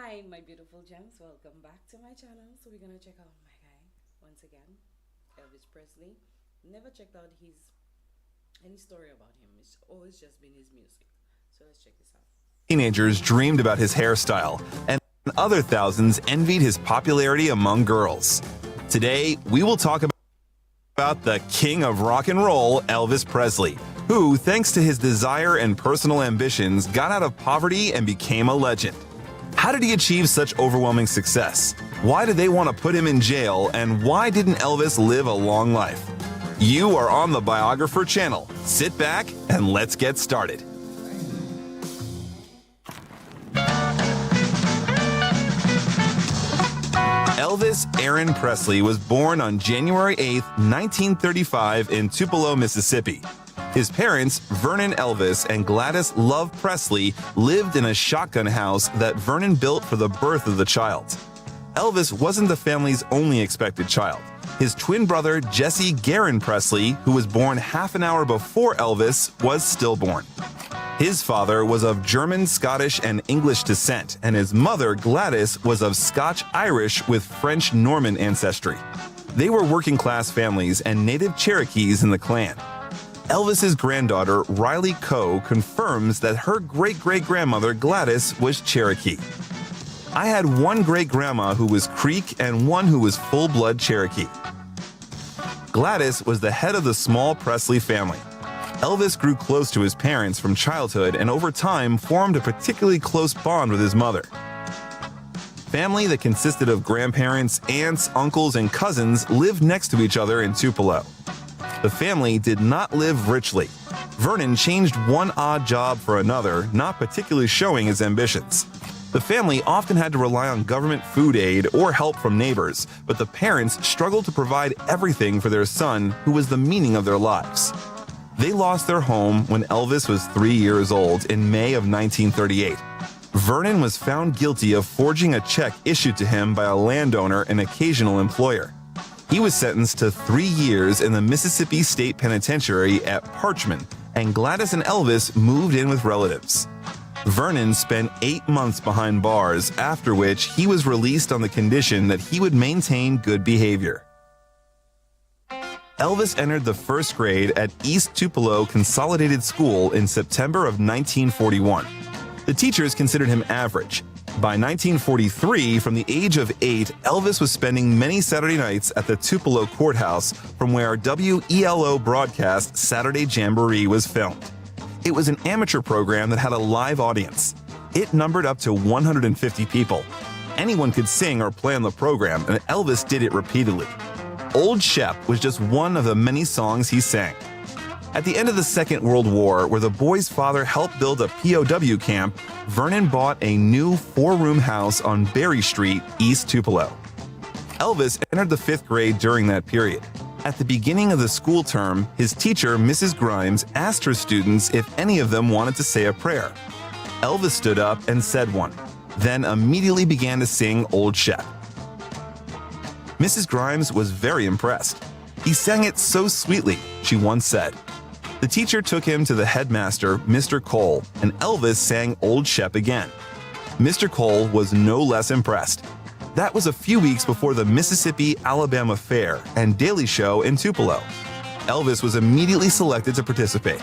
Hi, my beautiful gems. Welcome back to my channel. So we're gonna check out my guy once again, Elvis Presley. Never checked out his any story about him. It's always just been his music. So let's check this out. Teenagers dreamed about his hairstyle, and other thousands envied his popularity among girls. Today, we will talk about the king of rock and roll, Elvis Presley, who, thanks to his desire and personal ambitions, got out of poverty and became a legend. How did he achieve such overwhelming success? Why did they want to put him in jail, and why didn't Elvis live a long life? You are on the Biographer channel. Sit back and let's get started. Elvis Aaron Presley was born on January 8, 1935 in Tupelo, Mississippi. His parents, Vernon Elvis and Gladys Love Presley, lived in a shotgun house that Vernon built for the birth of the child. Elvis wasn't the family's only expected child. His twin brother, Jesse Garon Presley, who was born half an hour before Elvis, was stillborn. His father was of German, Scottish, and English descent, and his mother, Gladys, was of Scotch-Irish with French-Norman ancestry. They were working-class families and native Cherokees in the clan. Elvis's granddaughter, Riley Coe, confirms that her great-great-grandmother, Gladys, was Cherokee. I had one great-grandma who was Creek and one who was full-blood Cherokee. Gladys was the head of the small Presley family. Elvis grew close to his parents from childhood and over time formed a particularly close bond with his mother. Family that consisted of grandparents, aunts, uncles, and cousins lived next to each other in Tupelo. The family did not live richly. Vernon changed one odd job for another, not particularly showing his ambitions. The family often had to rely on government food aid or help from neighbors, but the parents struggled to provide everything for their son, who was the meaning of their lives. They lost their home when Elvis was 3 years old in May of 1938. Vernon was found guilty of forging a check issued to him by a landowner and occasional employer. He was sentenced to 3 years in the Mississippi State Penitentiary at Parchman, and Gladys and Elvis moved in with relatives. Vernon spent 8 months behind bars, after which he was released on the condition that he would maintain good behavior. Elvis entered the first grade at East Tupelo Consolidated School in September of 1941. The teachers considered him average. By 1943, from the age of 8, Elvis was spending many Saturday nights at the Tupelo Courthouse, from where WELO broadcast Saturday Jamboree was filmed. It was an amateur program that had a live audience. It numbered up to 150 people. Anyone could sing or play on the program, and Elvis did it repeatedly. Old Shep was just one of the many songs he sang. At the end of the Second World War, where the boy's father helped build a POW camp, Vernon bought a new 4-room house on Berry Street, East Tupelo. Elvis entered the 5th grade during that period. At the beginning of the school term, his teacher, Mrs. Grimes, asked her students if any of them wanted to say a prayer. Elvis stood up and said one, then immediately began to sing Old Shep. Mrs. Grimes was very impressed. "He sang it so sweetly," she once said. The teacher took him to the headmaster, Mr. Cole, and Elvis sang Old Shep again. Mr. Cole was no less impressed. That was a few weeks before the Mississippi-Alabama Fair and Daily Show in Tupelo. Elvis was immediately selected to participate.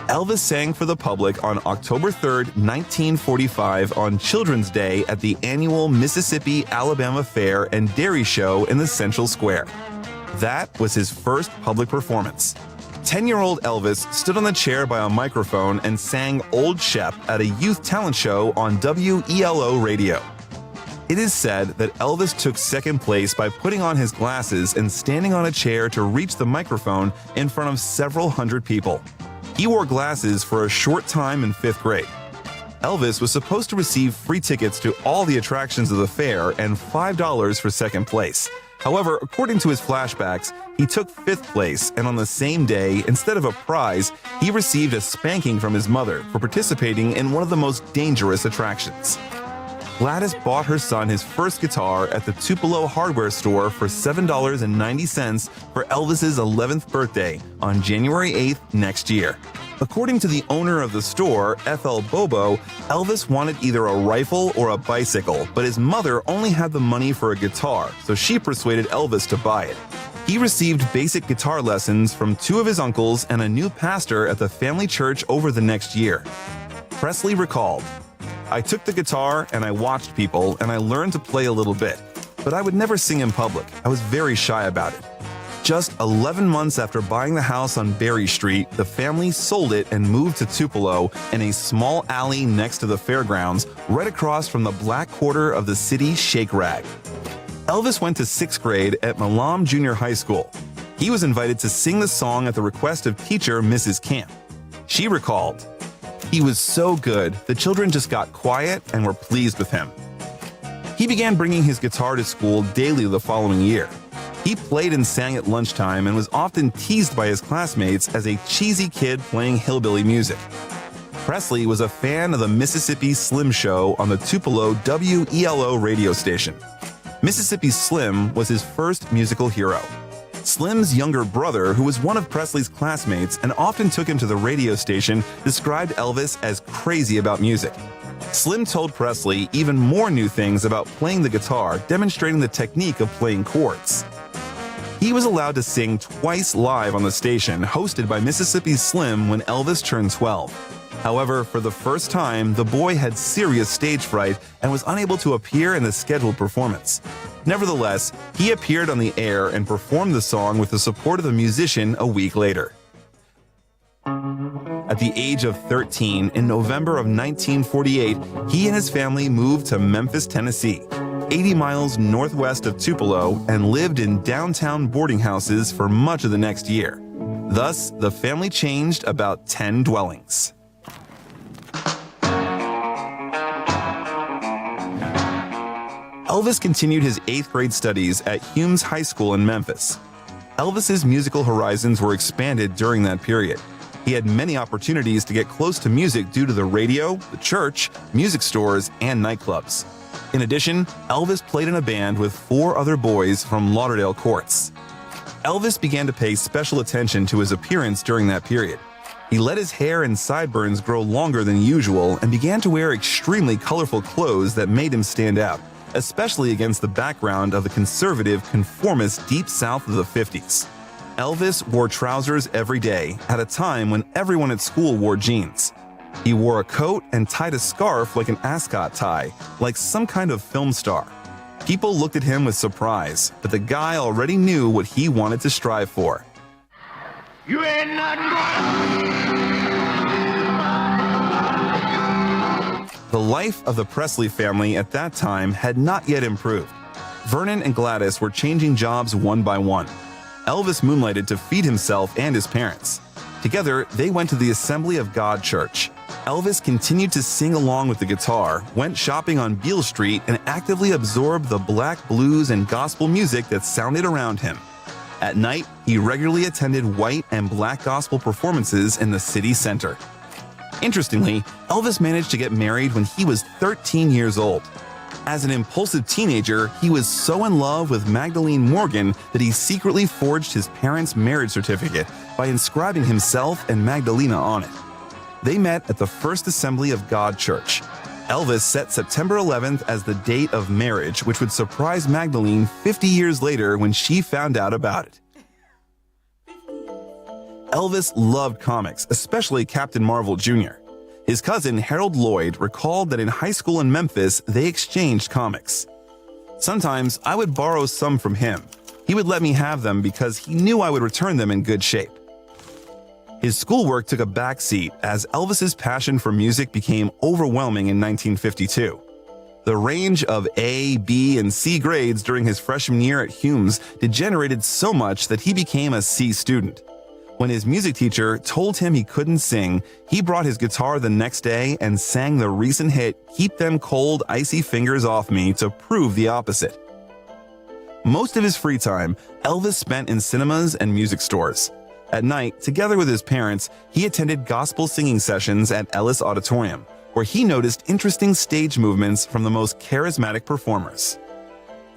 Elvis sang for the public on October 3, 1945 on Children's Day at the annual Mississippi-Alabama Fair and Dairy Show in the Central Square. That was his first public performance. 10-year-old Elvis stood on the chair by a microphone and sang Old Shep at a youth talent show on WELO radio. It is said that Elvis took second place by putting on his glasses and standing on a chair to reach the microphone in front of several hundred people. He wore glasses for a short time in 5th grade. Elvis was supposed to receive free tickets to all the attractions of the fair and $5 for second place. However, according to his flashbacks, he took 5th place, and on the same day, instead of a prize, he received a spanking from his mother for participating in one of the most dangerous attractions. Gladys bought her son his first guitar at the Tupelo hardware store for $7.90 for Elvis's 11th birthday on January 8th next year. According to the owner of the store, F.L. Bobo, Elvis wanted either a rifle or a bicycle, but his mother only had the money for a guitar, so she persuaded Elvis to buy it. He received basic guitar lessons from two of his uncles and a new pastor at the family church over the next year. Presley recalled, "I took the guitar and I watched people and I learned to play a little bit, but I would never sing in public. I was very shy about it." Just 11 months after buying the house on Berry Street, the family sold it and moved to Tupelo in a small alley next to the fairgrounds, right across from the black quarter of the city Shake Rag. Elvis went to 6th grade at Milam Junior High School. He was invited to sing the song at the request of teacher Mrs. Camp. She recalled, "He was so good, the children just got quiet and were pleased with him." He began bringing his guitar to school daily the following year. He played and sang at lunchtime and was often teased by his classmates as a cheesy kid playing hillbilly music. Presley was a fan of the Mississippi Slim Show on the Tupelo WELO radio station. Mississippi Slim was his first musical hero. Slim's younger brother, who was one of Presley's classmates and often took him to the radio station, described Elvis as crazy about music. Slim told Presley even more new things about playing the guitar, demonstrating the technique of playing chords. He was allowed to sing twice live on the station, hosted by Mississippi Slim when Elvis turned 12. However, for the first time, the boy had serious stage fright and was unable to appear in the scheduled performance. Nevertheless, he appeared on the air and performed the song with the support of the musician a week later. At the age of 13, in November of 1948, he and his family moved to Memphis, Tennessee, 80 miles northwest of Tupelo, and lived in downtown boarding houses for much of the next year. Thus, the family changed about 10 dwellings. Elvis continued his 8th grade studies at Humes High School in Memphis. Elvis's musical horizons were expanded during that period. He had many opportunities to get close to music due to the radio, the church, music stores, and nightclubs. In addition, Elvis played in a band with 4 other boys from Lauderdale Courts. Elvis began to pay special attention to his appearance during that period. He let his hair and sideburns grow longer than usual and began to wear extremely colorful clothes that made him stand out, especially against the background of the conservative, conformist Deep South of the 50s. Elvis wore trousers every day at a time when everyone at school wore jeans. He wore a coat and tied a scarf like an ascot tie, like some kind of film star. People looked at him with surprise, but the guy already knew what he wanted to strive for. You ain't nothing but... The life of the Presley family at that time had not yet improved. Vernon and Gladys were changing jobs one by one. Elvis moonlighted to feed himself and his parents. Together, they went to the Assembly of God Church. Elvis continued to sing along with the guitar, went shopping on Beale Street, and actively absorbed the black blues and gospel music that sounded around him. At night, he regularly attended white and black gospel performances in the city center. Interestingly, Elvis managed to get married when he was 13 years old. As an impulsive teenager, he was so in love with Magdalene Morgan that he secretly forged his parents' marriage certificate by inscribing himself and Magdalena on it. They met at the First Assembly of God Church. Elvis set September 11th as the date of marriage, which would surprise Magdalene 50 years later when she found out about it. Elvis loved comics, especially Captain Marvel Jr. His cousin Harold Lloyd recalled that in high school in Memphis, they exchanged comics. Sometimes I would borrow some from him. He would let me have them because he knew I would return them in good shape. His schoolwork took a backseat as Elvis's passion for music became overwhelming in 1952. The range of A, B, and C grades during his freshman year at Humes degenerated so much that he became a C student. When his music teacher told him he couldn't sing, he brought his guitar the next day and sang the recent hit "Keep Them Cold, Icy Fingers Off Me" to prove the opposite. Most of his free time, Elvis spent in cinemas and music stores. At night, together with his parents, he attended gospel singing sessions at Ellis Auditorium, where he noticed interesting stage movements from the most charismatic performers.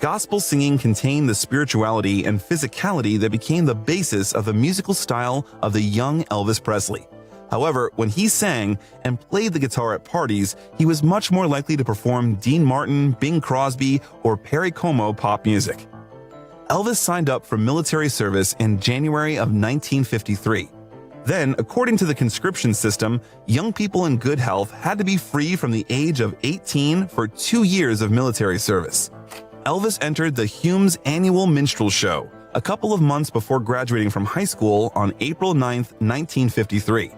Gospel singing contained the spirituality and physicality that became the basis of the musical style of the young Elvis Presley. However, when he sang and played the guitar at parties, he was much more likely to perform Dean Martin, Bing Crosby, or Perry Como pop music. Elvis signed up for military service in January of 1953. Then, according to the conscription system, young people in good health had to be free from the age of 18 for 2 years of military service. Elvis entered the Hume's annual minstrel show a couple of months before graduating from high school on April 9, 1953.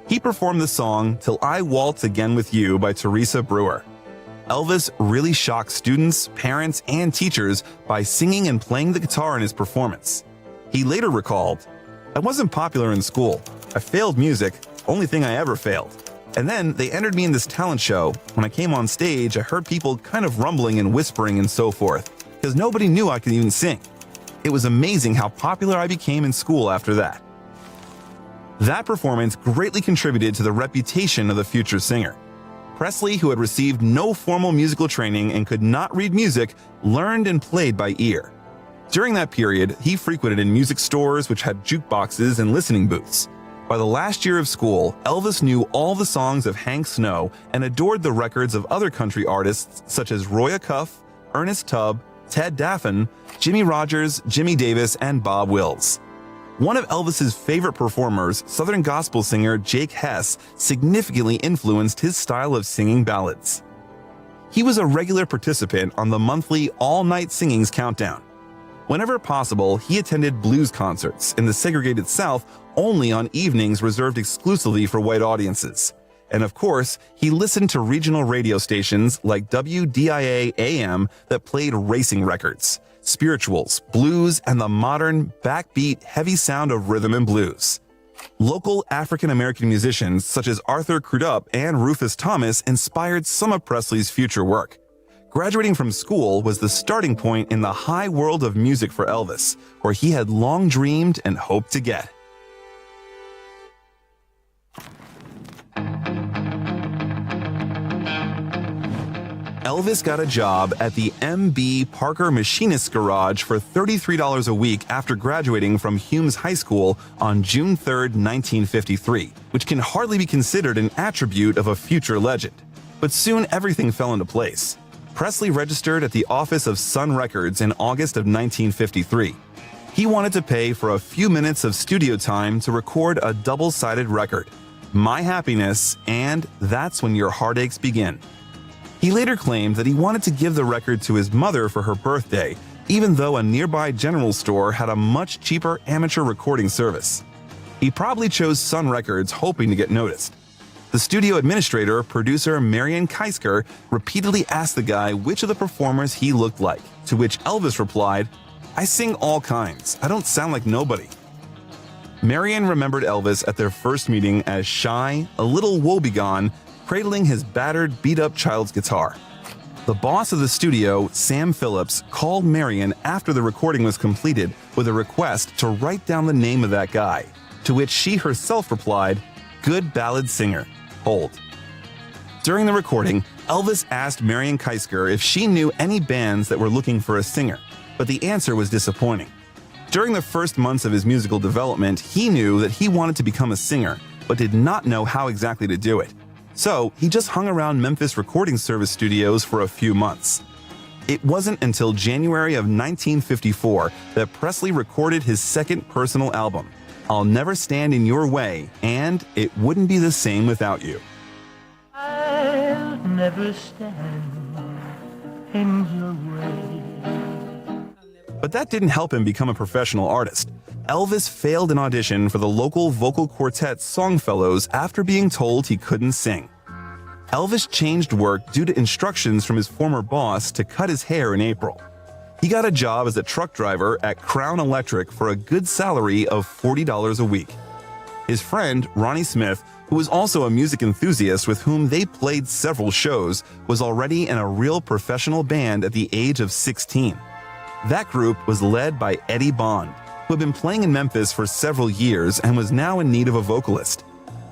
He performed the song "Till I Waltz Again with You" by Teresa Brewer. Elvis really shocked students, parents, and teachers by singing and playing the guitar in his performance. He later recalled, "I wasn't popular in school. I failed music, only thing I ever failed. And then they entered me in this talent show. When I came on stage, I heard people kind of rumbling and whispering and so forth, because nobody knew I could even sing. It was amazing how popular I became in school after that." That performance greatly contributed to the reputation of the future singer. Presley, who had received no formal musical training and could not read music, learned and played by ear. During that period, he frequented in music stores which had jukeboxes and listening booths. By the last year of school, Elvis knew all the songs of Hank Snow and adored the records of other country artists such as Roy Acuff, Ernest Tubb, Ted Daffan, Jimmy Rogers, Jimmy Davis, and Bob Wills. One of Elvis's favorite performers, Southern gospel singer Jake Hess, significantly influenced his style of singing ballads. He was a regular participant on the monthly all-night singings countdown. Whenever possible, he attended blues concerts in the segregated South only on evenings reserved exclusively for white audiences. And of course, he listened to regional radio stations like WDIA AM that played racing records, spirituals, blues, and the modern, backbeat, heavy sound of rhythm and blues. Local African-American musicians such as Arthur Crudup and Rufus Thomas inspired some of Presley's future work. Graduating from school was the starting point in the high world of music for Elvis, where he had long dreamed and hoped to get. Elvis got a job at the M.B. Parker Machinist's Garage for $33 a week after graduating from Hume's High School on June 3, 1953, which can hardly be considered an attribute of a future legend. But soon everything fell into place. Presley registered at the office of Sun Records in August of 1953. He wanted to pay for a few minutes of studio time to record a double-sided record, My Happiness and That's When Your Heartaches Begin. He later claimed that he wanted to give the record to his mother for her birthday, even though a nearby general store had a much cheaper amateur recording service. He probably chose Sun Records hoping to get noticed. The studio administrator, producer Marion Keisker, repeatedly asked the guy which of the performers he looked like, to which Elvis replied, "I sing all kinds. I don't sound like nobody." Marion remembered Elvis at their first meeting as shy, a little woebegone, cradling his battered, beat-up child's guitar. The boss of the studio, Sam Phillips, called Marion after the recording was completed with a request to write down the name of that guy, to which she herself replied, "Good ballad singer. Hold." During the recording, Elvis asked Marion Keisker if she knew any bands that were looking for a singer, but the answer was disappointing. During the first months of his musical development, he knew that he wanted to become a singer, but did not know how exactly to do it. So he just hung around Memphis recording service studios for a few months. It wasn't until January of 1954 that Presley recorded his second personal album, I'll Never Stand in Your Way, and It Wouldn't Be the Same Without You. I'll never stand in your way. But that didn't help him become a professional artist. Elvis failed an audition for the local vocal quartet Songfellows after being told he couldn't sing. Elvis changed work due to instructions from his former boss to cut his hair in April. He got a job as a truck driver at Crown Electric for a good salary of $40 a week. His friend, Ronnie Smith, who was also a music enthusiast with whom they played several shows, was already in a real professional band at the age of 16. That group was led by Eddie Bond, who had been playing in Memphis for several years and was now in need of a vocalist.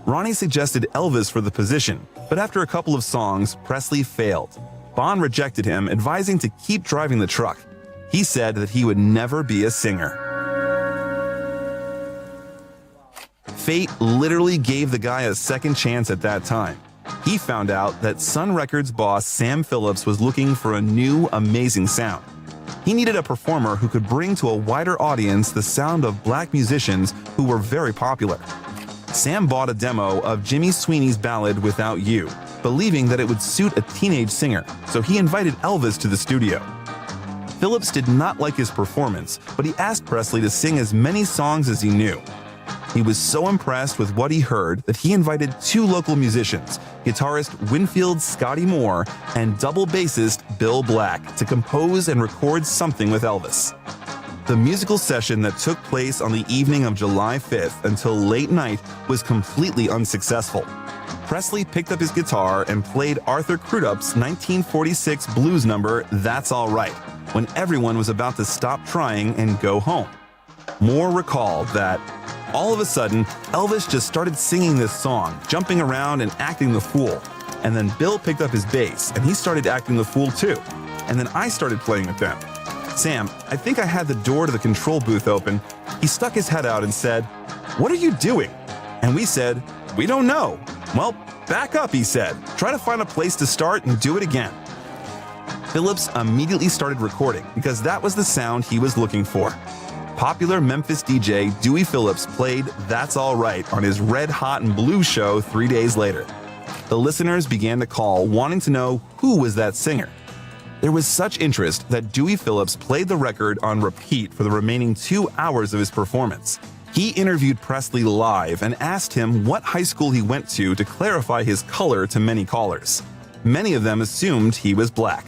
Ronnie suggested Elvis for the position, but after a couple of songs, Presley failed. Bond rejected him, advising to keep driving the truck. He said that he would never be a singer. Fate literally gave the guy a second chance at that time. He found out that Sun Records boss Sam Phillips was looking for a new, amazing sound. He needed a performer who could bring to a wider audience the sound of black musicians who were very popular. Sam bought a demo of Jimmy Sweeney's ballad Without You, believing that it would suit a teenage singer, so he invited Elvis to the studio. Phillips did not like his performance, but he asked Presley to sing as many songs as he knew. He was so impressed with what he heard that he invited two local musicians, guitarist Winfield Scotty Moore and double bassist Bill Black, to compose and record something with Elvis. The musical session that took place on the evening of July 5th until late night was completely unsuccessful. Presley picked up his guitar and played Arthur Crudup's 1946 blues number That's All Right, when everyone was about to stop trying and go home. Moore recalled that, all of a sudden, Elvis just started singing this song, jumping around and acting the fool. And then Bill picked up his bass, and he started acting the fool too. And then I started playing with them. Sam, I think I had the door to the control booth open. He stuck his head out and said, "What are you doing?" And we said, "We don't know." "Well, back up," he said. "Try to find a place to start and do it again." Phillips immediately started recording because that was the sound he was looking for. Popular Memphis DJ Dewey Phillips played That's All Right on his Red Hot and Blues show 3 days later. The listeners began to call, wanting to know who was that singer. There was such interest that Dewey Phillips played the record on repeat for the remaining 2 hours of his performance. He interviewed Presley live and asked him what high school he went to clarify his color to many callers. Many of them assumed he was black.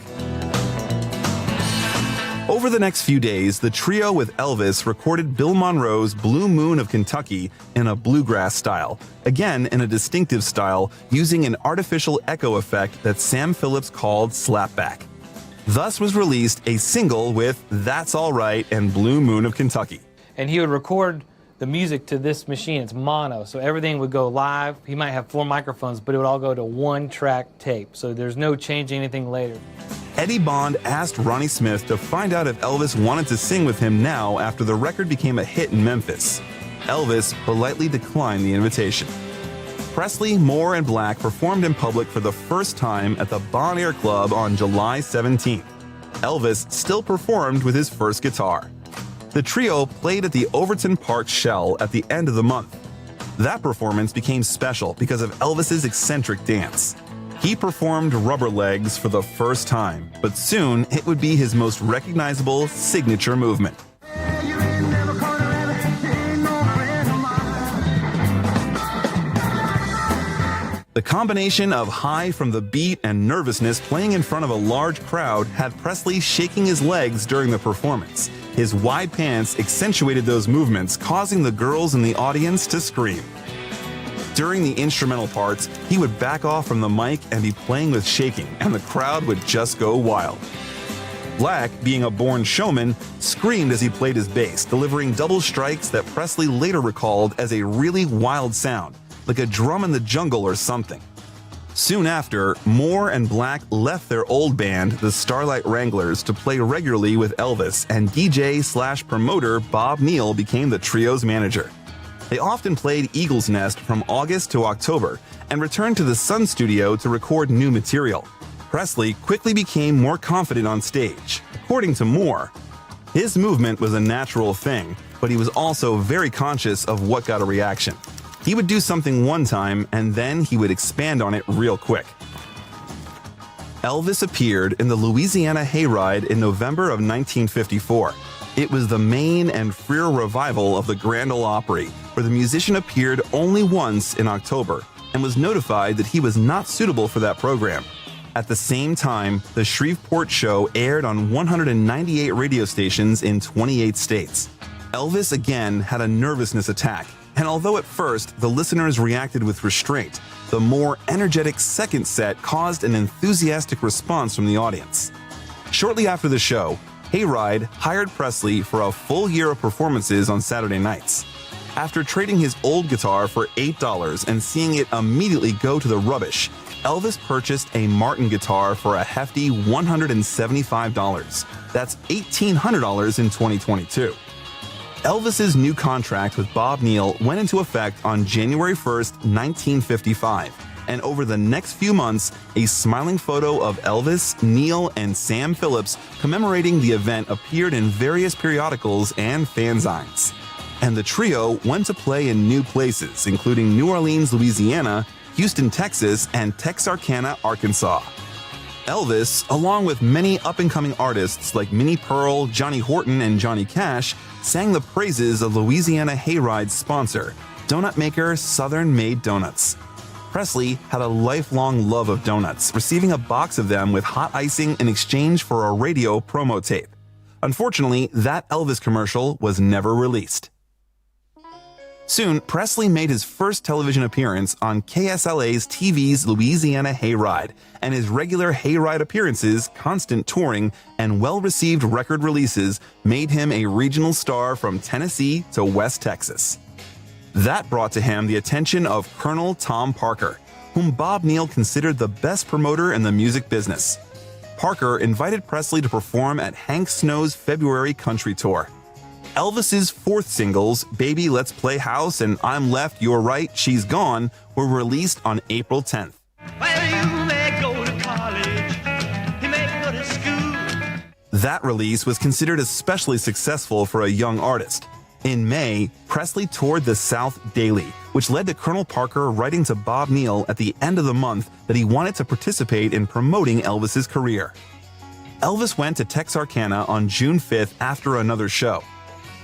Over the next few days, the trio with Elvis recorded Bill Monroe's Blue Moon of Kentucky in a bluegrass style, again in a distinctive style using an artificial echo effect that Sam Phillips called slapback. Thus was released a single with That's All Right and Blue Moon of Kentucky. And he would record the music to this machine. It's mono, so everything would go live. He might have 4 microphones, but it would all go to 1-track tape, so there's no changing anything later. Eddie Bond asked Ronnie Smith to find out if Elvis wanted to sing with him now after the record became a hit in Memphis. Elvis politely declined the invitation. Presley, Moore, and Black performed in public for the first time at the Bon Air Club on July 17th. Elvis still performed with his first guitar. The trio played at the Overton Park Shell at the end of the month. That performance became special because of Elvis's eccentric dance. He performed Rubber Legs for the first time, but soon it would be his most recognizable signature movement. The combination of high from the beat and nervousness playing in front of a large crowd had Presley shaking his legs during the performance. His wide pants accentuated those movements, causing the girls in the audience to scream. During the instrumental parts, he would back off from the mic and be playing with shaking, and the crowd would just go wild. Black, being a born showman, screamed as he played his bass, delivering double strikes that Presley later recalled as a really wild sound, like a drum in the jungle or something. Soon after, Moore and Black left their old band, the Starlight Wranglers, to play regularly with Elvis, and DJ/promoter Bob Neal became the trio's manager. They often played Eagle's Nest from August to October and returned to the Sun Studio to record new material. Presley quickly became more confident on stage. According to Moore, his movement was a natural thing, but he was also very conscious of what got a reaction. He would do something one time and then he would expand on it real quick. Elvis appeared in the Louisiana Hayride in November of 1954. It was the main and freer revival of the Grand Ole Opry, where the musician appeared only once in October and was notified that he was not suitable for that program. At the same time, the Shreveport show aired on 198 radio stations in 28 states. Elvis again had a nervousness attack, and although at first the listeners reacted with restraint, the more energetic second set caused an enthusiastic response from the audience. Shortly after the show, Hayride hired Presley for a full year of performances on Saturday nights. After trading his old guitar for $8 and seeing it immediately go to the rubbish, Elvis purchased a Martin guitar for a hefty $175. That's $1,800 in 2022. Elvis's new contract with Bob Neal went into effect on January 1st, 1955, and over the next few months, a smiling photo of Elvis, Neal, and Sam Phillips commemorating the event appeared in various periodicals and fanzines. And the trio went to play in new places, including New Orleans, Louisiana, Houston, Texas, and Texarkana, Arkansas. Elvis, along with many up-and-coming artists like Minnie Pearl, Johnny Horton, and Johnny Cash, sang the praises of Louisiana Hayride's sponsor, donut maker Southern Made Donuts. Presley had a lifelong love of donuts, receiving a box of them with hot icing in exchange for a radio promo tape. Unfortunately, that Elvis commercial was never released. Soon, Presley made his first television appearance on KSLA's TV's Louisiana Hayride, and his regular Hayride appearances, constant touring, and well-received record releases made him a regional star from Tennessee to West Texas. That brought to him the attention of Colonel Tom Parker, whom Bob Neal considered the best promoter in the music business. Parker invited Presley to perform at Hank Snow's February country tour. Elvis's fourth singles, Baby Let's Play House and I'm Left, You're Right, She's Gone, were released on April 10th. Well, you may go to college, you may go to school. That release was considered especially successful for a young artist. In May, Presley toured the South daily, which led to Colonel Parker writing to Bob Neal at the end of the month that he wanted to participate in promoting Elvis's career. Elvis went to Texarkana on June 5th after another show.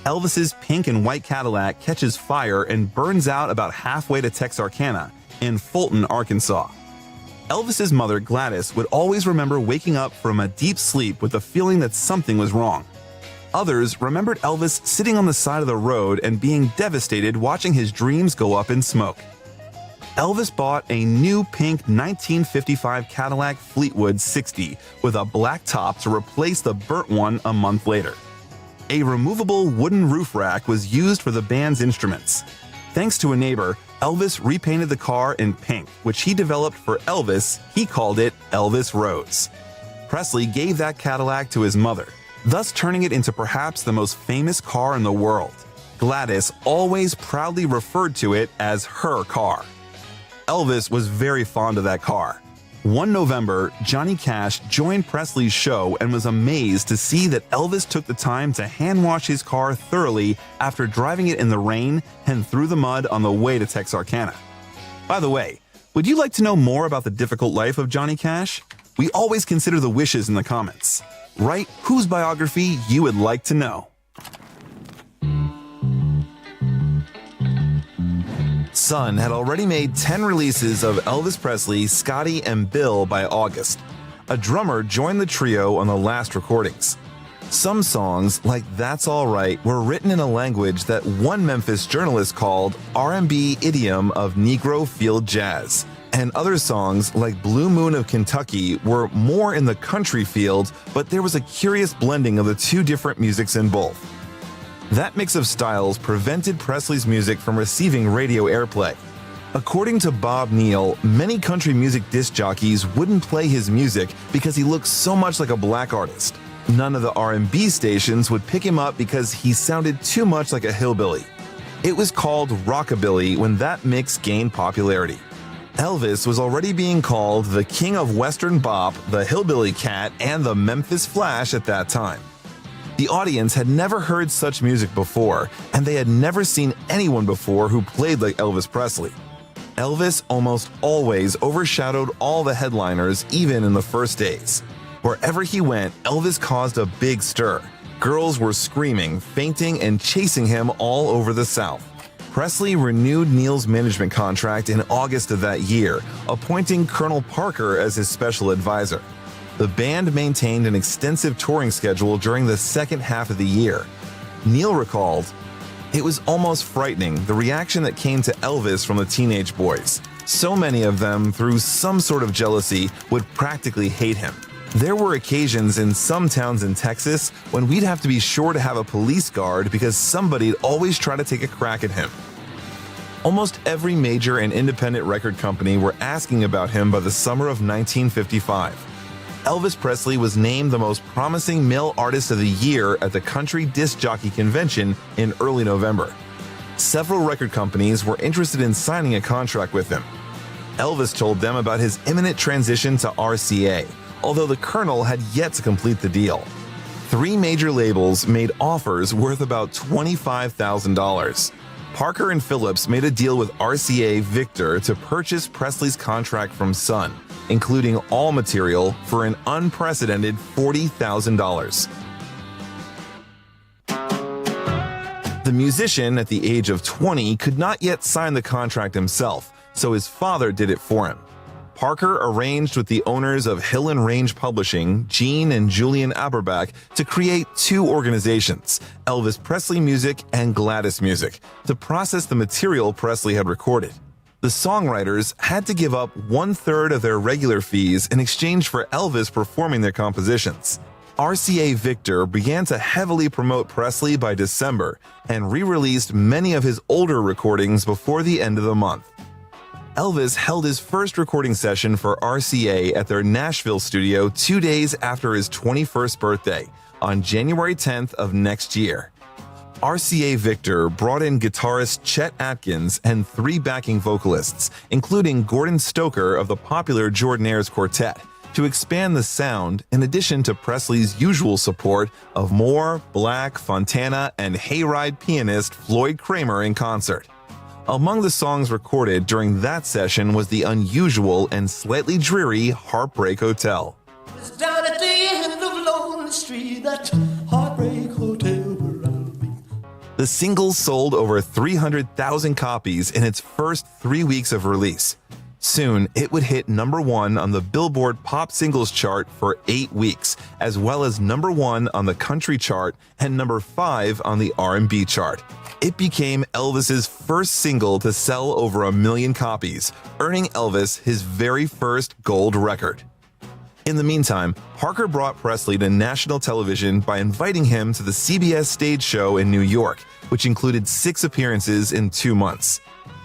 Elvis's pink and white Cadillac catches fire and burns out about halfway to Texarkana in Fulton, Arkansas. Elvis's mother, Gladys, would always remember waking up from a deep sleep with the feeling that something was wrong. Others remembered Elvis sitting on the side of the road and being devastated watching his dreams go up in smoke. Elvis bought a new pink 1955 Cadillac Fleetwood 60 with a black top to replace the burnt one a month later. A removable wooden roof rack was used for the band's instruments. Thanks to a neighbor, Elvis repainted the car in pink, which he developed for Elvis. He called it Elvis Rose. Presley gave that Cadillac to his mother, thus turning it into perhaps the most famous car in the world. Gladys always proudly referred to it as her car. Elvis was very fond of that car. One November, Johnny Cash joined Presley's show and was amazed to see that Elvis took the time to hand-wash his car thoroughly after driving it in the rain and through the mud on the way to Texarkana. By the way, would you like to know more about the difficult life of Johnny Cash? We always consider the wishes in the comments. Write whose biography you would like to know. Sun had already made 10 releases of Elvis Presley, Scotty, and Bill by August. A drummer joined the trio on the last recordings. Some songs, like That's All Right, were written in a language that one Memphis journalist called R&B idiom of Negro field jazz. And other songs, like Blue Moon of Kentucky, were more in the country field, but there was a curious blending of the two different musics in both. That mix of styles prevented Presley's music from receiving radio airplay. According to Bob Neal, many country music disc jockeys wouldn't play his music because he looked so much like a black artist. None of the R&B stations would pick him up because he sounded too much like a hillbilly. It was called rockabilly when that mix gained popularity. Elvis was already being called the king of Western bop, the hillbilly cat, and the Memphis Flash at that time. The audience had never heard such music before, and they had never seen anyone before who played like Elvis Presley. Elvis almost always overshadowed all the headliners, even in the first days. Wherever he went, Elvis caused a big stir. Girls were screaming, fainting, and chasing him all over the South. Presley renewed Neal's management contract in August of that year, appointing Colonel Parker as his special advisor. The band maintained an extensive touring schedule during the second half of the year. Neal recalled, "It was almost frightening, the reaction that came to Elvis from the teenage boys. So many of them, through some sort of jealousy, would practically hate him. There were occasions in some towns in Texas when we'd have to be sure to have a police guard because somebody'd always try to take a crack at him." Almost every major and independent record company were asking about him by the summer of 1955. Elvis Presley was named the most promising male artist of the year at the Country Disc Jockey Convention in early November. Several record companies were interested in signing a contract with him. Elvis told them about his imminent transition to RCA, although the Colonel had yet to complete the deal. 3 major labels made offers worth about $25,000. Parker and Phillips made a deal with RCA Victor to purchase Presley's contract from Sun, including all material, for an unprecedented $40,000. The musician, at the age of 20, could not yet sign the contract himself, so his father did it for him. Parker arranged with the owners of Hill and Range Publishing, Gene and Julian Aberbach, to create 2 organizations, Elvis Presley Music and Gladys Music, to process the material Presley had recorded. The songwriters had to give up 1/3 of their regular fees in exchange for Elvis performing their compositions. RCA Victor began to heavily promote Presley by December and re-released many of his older recordings before the end of the month. Elvis held his first recording session for RCA at their Nashville studio 2 days after his 21st birthday, on January 10th of next year. RCA Victor brought in guitarist Chet Atkins and 3 backing vocalists, including Gordon Stoker of the popular Jordanaires Quartet, to expand the sound, in addition to Presley's usual support of Moore, Black, Fontana, and Hayride pianist Floyd Kramer in concert. Among the songs recorded during that session was the unusual and slightly dreary Heartbreak Hotel. It's down at the end of Lonely Street, that Heartbreak Hotel where I'll be. The single sold over 300,000 copies in its first 3 weeks of release. Soon, it would hit #1 on the Billboard Pop Singles chart for 8 weeks, as well as #1 on the country chart and #5 on the R&B chart. It became Elvis's first single to sell over 1 million copies, earning Elvis his very first gold record. In the meantime, Parker brought Presley to national television by inviting him to the CBS stage show in New York, which included 6 appearances in 2 months.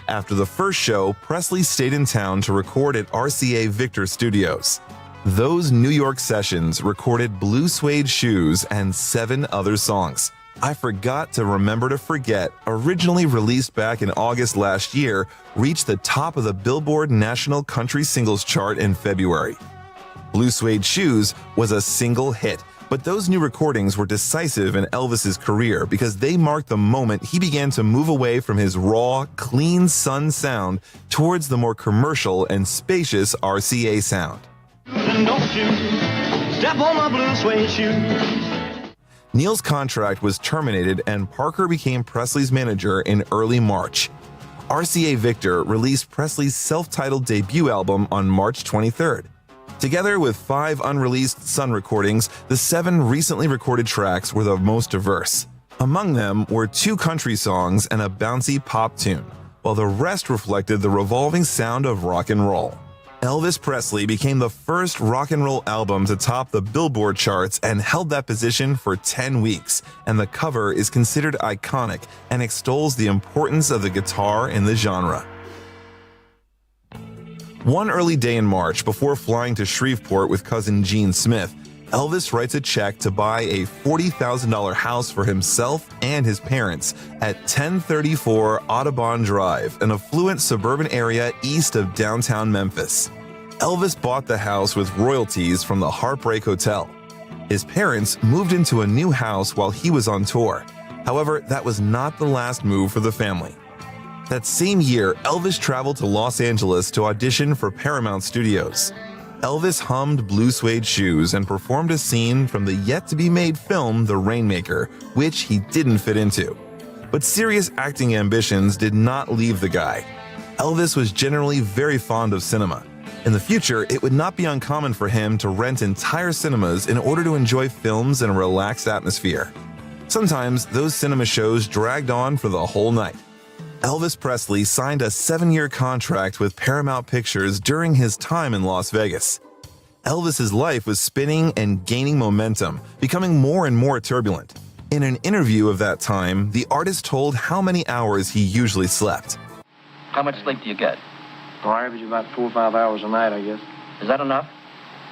After the first show, Presley stayed in town to record at RCA Victor Studios. Those New York sessions recorded Blue Suede Shoes and 7 other songs. I Forgot to Remember to Forget, originally released back in August last year, reached the top of the Billboard National Country Singles Chart in February. Blue Suede Shoes was a single hit, but those new recordings were decisive in Elvis's career because they marked the moment he began to move away from his raw, clean Sun sound towards the more commercial and spacious RCA sound. Don't you step on my blue suede shoes. Neil's contract was terminated and Parker became Presley's manager in early March. RCA Victor released Presley's self-titled debut album on March 23rd. Together with 5 unreleased Sun recordings, the 7 recently recorded tracks were the most diverse. Among them were 2 country songs and a bouncy pop tune, while the rest reflected the revolving sound of rock and roll. Elvis Presley became the first rock and roll album to top the Billboard charts and held that position for 10 weeks, and the cover is considered iconic and extols the importance of the guitar in the genre. One early day in March, before flying to Shreveport with cousin Gene Smith, Elvis writes a check to buy a $40,000 house for himself and his parents at 1034 Audubon Drive, an affluent suburban area east of downtown Memphis. Elvis bought the house with royalties from the Heartbreak Hotel. His parents moved into a new house while he was on tour. However, that was not the last move for the family. That same year, Elvis traveled to Los Angeles to audition for Paramount Studios. Elvis hummed Blue Suede Shoes and performed a scene from the yet-to-be-made film The Rainmaker, which he didn't fit into. But serious acting ambitions did not leave the guy. Elvis was generally very fond of cinema. In the future, it would not be uncommon for him to rent entire cinemas in order to enjoy films in a relaxed atmosphere. Sometimes those cinema shows dragged on for the whole night. Elvis Presley signed a 7-year contract with Paramount Pictures during his time in Las Vegas. Elvis's life was spinning and gaining momentum, becoming more and more turbulent. In an interview of that time, the artist told how many hours he usually slept. How much sleep do you get? I average about 4 or 5 hours a night, I guess. Is that enough?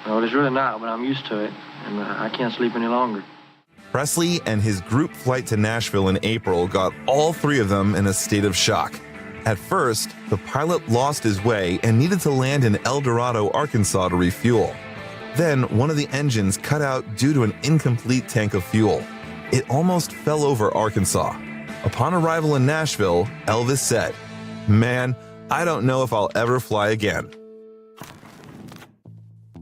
Well, it's really not, but I'm used to it, and I can't sleep any longer. Presley and his group flight to Nashville in April got all three of them in a state of shock. At first, the pilot lost his way and needed to land in El Dorado, Arkansas to refuel. Then, one of the engines cut out due to an incomplete tank of fuel. It almost fell over Arkansas. Upon arrival in Nashville, Elvis said, "Man, I don't know if I'll ever fly again."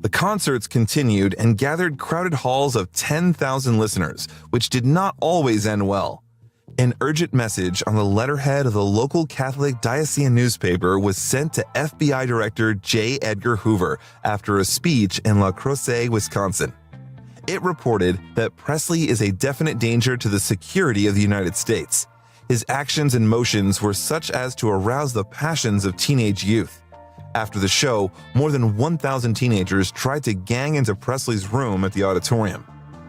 The concerts continued and gathered crowded halls of 10,000 listeners, which did not always end well. An urgent message on the letterhead of the local Catholic diocesan newspaper was sent to FBI Director J. Edgar Hoover after a speech in La Crosse, Wisconsin. It reported that Presley is a definite danger to the security of the United States. His actions and motions were such as to arouse the passions of teenage youth. After the show, more than 1,000 teenagers tried to gang into Presley's room at the auditorium.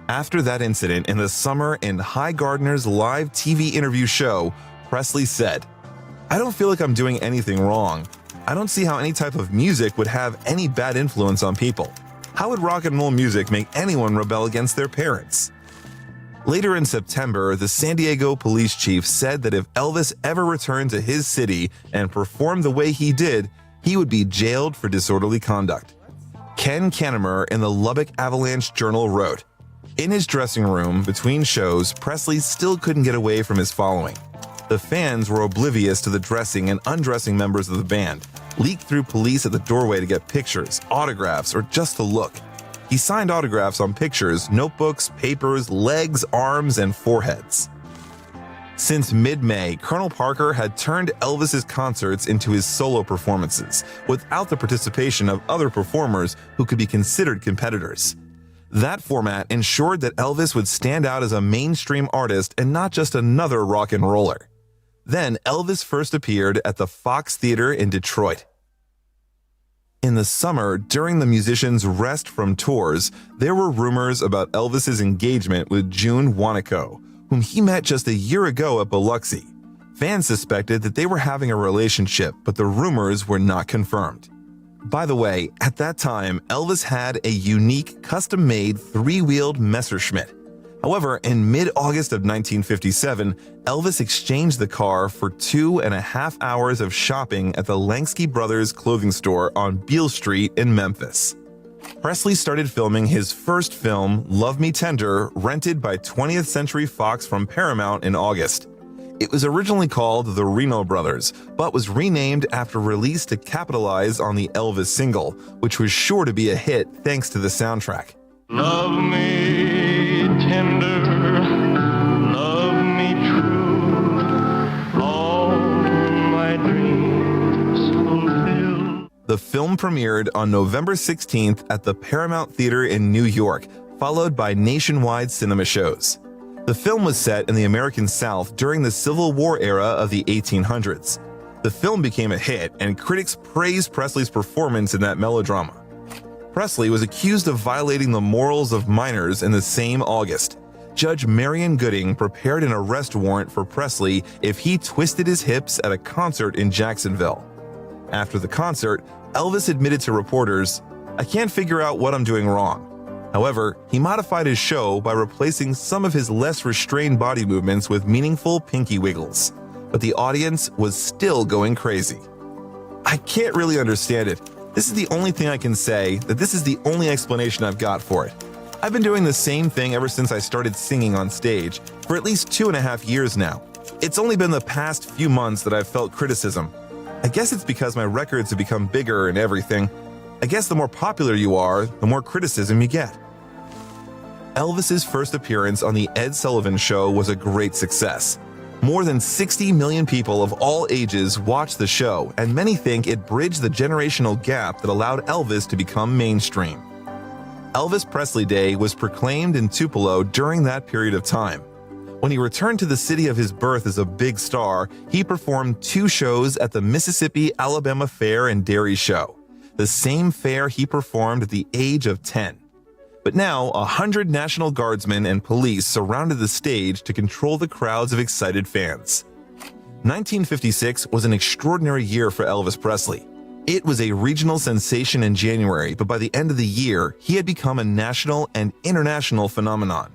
After that incident in the summer in Hy Gardner's live TV interview show, Presley said, "I don't feel like I'm doing anything wrong. I don't see how any type of music would have any bad influence on people. How would rock and roll music make anyone rebel against their parents?" Later in September, the San Diego police chief said that if Elvis ever returned to his city and performed the way he did, he would be jailed for disorderly conduct. Ken Canemer in the Lubbock Avalanche Journal wrote, "In his dressing room, between shows, Presley still couldn't get away from his following. The fans were oblivious to the dressing and undressing members of the band, leaked through police at the doorway to get pictures, autographs, or just to look. He signed autographs on pictures, notebooks, papers, legs, arms, and foreheads." Since mid-May, Colonel Parker had turned Elvis's concerts into his solo performances, without the participation of other performers who could be considered competitors. That format ensured that Elvis would stand out as a mainstream artist and not just another rock and roller. Then Elvis first appeared at the Fox Theater in Detroit. In the summer, during the musician's rest from tours, there were rumors about Elvis's engagement with June Wanico, whom he met just a year ago at Biloxi. Fans suspected that they were having a relationship, but the rumors were not confirmed. By the way, at that time, Elvis had a unique, custom-made three-wheeled Messerschmitt. However, in mid-August of 1957, Elvis exchanged the car for 2.5 hours of shopping at the Lansky Brothers clothing store on Beale Street in Memphis. Presley started filming his first film, Love Me Tender, rented by 20th Century Fox from Paramount in August. It was originally called The Reno Brothers, but was renamed after release to capitalize on the Elvis single, which was sure to be a hit thanks to the soundtrack. Love me tender, love me true, all my dreams fulfill. The film premiered on November 16th at the Paramount Theater in New York, followed by nationwide cinema shows. The film was set in the American South during the Civil War era of the 1800s. The film became a hit, and critics praised Presley's performance in that melodrama. Presley was accused of violating the morals of minors in the same August. Judge Marion Gooding prepared an arrest warrant for Presley if he twisted his hips at a concert in Jacksonville. After the concert, Elvis admitted to reporters, "I can't figure out what I'm doing wrong." However, he modified his show by replacing some of his less restrained body movements with meaningful pinky wiggles. But the audience was still going crazy. "I can't really understand it. This is the only thing I can say, that this is the only explanation I've got for it. I've been doing the same thing ever since I started singing on stage, for at least 2.5 years now. It's only been the past few months that I've felt criticism. I guess it's because my records have become bigger and everything. I guess the more popular you are, the more criticism you get." Elvis's first appearance on The Ed Sullivan Show was a great success. More than 60 million people of all ages watched the show, and many think it bridged the generational gap that allowed Elvis to become mainstream. Elvis Presley Day was proclaimed in Tupelo during that period of time. When he returned to the city of his birth as a big star, he performed 2 shows at the Mississippi-Alabama Fair and Dairy Show, the same fair he performed at the age of 10. But now, 100 National Guardsmen and police surrounded the stage to control the crowds of excited fans. 1956 was an extraordinary year for Elvis Presley. It was a regional sensation in January, but by the end of the year, he had become a national and international phenomenon.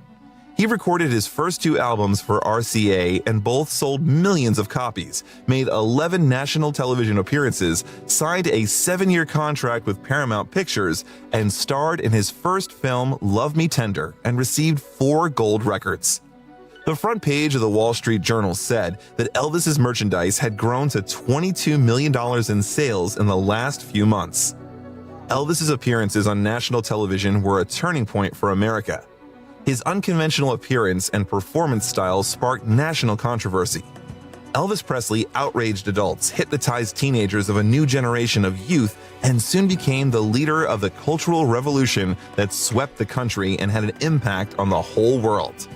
He recorded his first 2 albums for RCA and both sold millions of copies, made 11 national television appearances, signed a 7-year contract with Paramount Pictures, and starred in his first film Love Me Tender and received 4 gold records. The front page of the Wall Street Journal said that Elvis's merchandise had grown to $22 million in sales in the last few months. Elvis's appearances on national television were a turning point for America. His unconventional appearance and performance style sparked national controversy. Elvis Presley outraged adults, hypnotized teenagers of a new generation of youth, and soon became the leader of the cultural revolution that swept the country and had an impact on the whole world.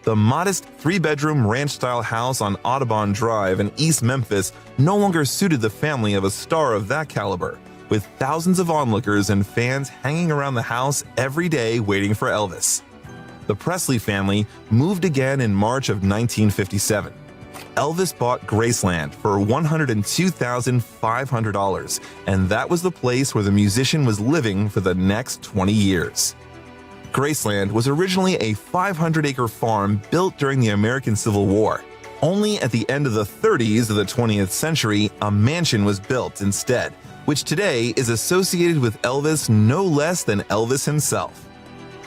The modest 3-bedroom ranch-style house on Audubon Drive in East Memphis no longer suited the family of a star of that caliber, with thousands of onlookers and fans hanging around the house every day waiting for Elvis. The Presley family moved again in March of 1957. Elvis bought Graceland for $102,500, and that was the place where the musician was living for the next 20 years. Graceland was originally a 500-acre farm built during the American Civil War. Only at the end of the 30s of the 20th century, a mansion was built instead, which today is associated with Elvis no less than Elvis himself.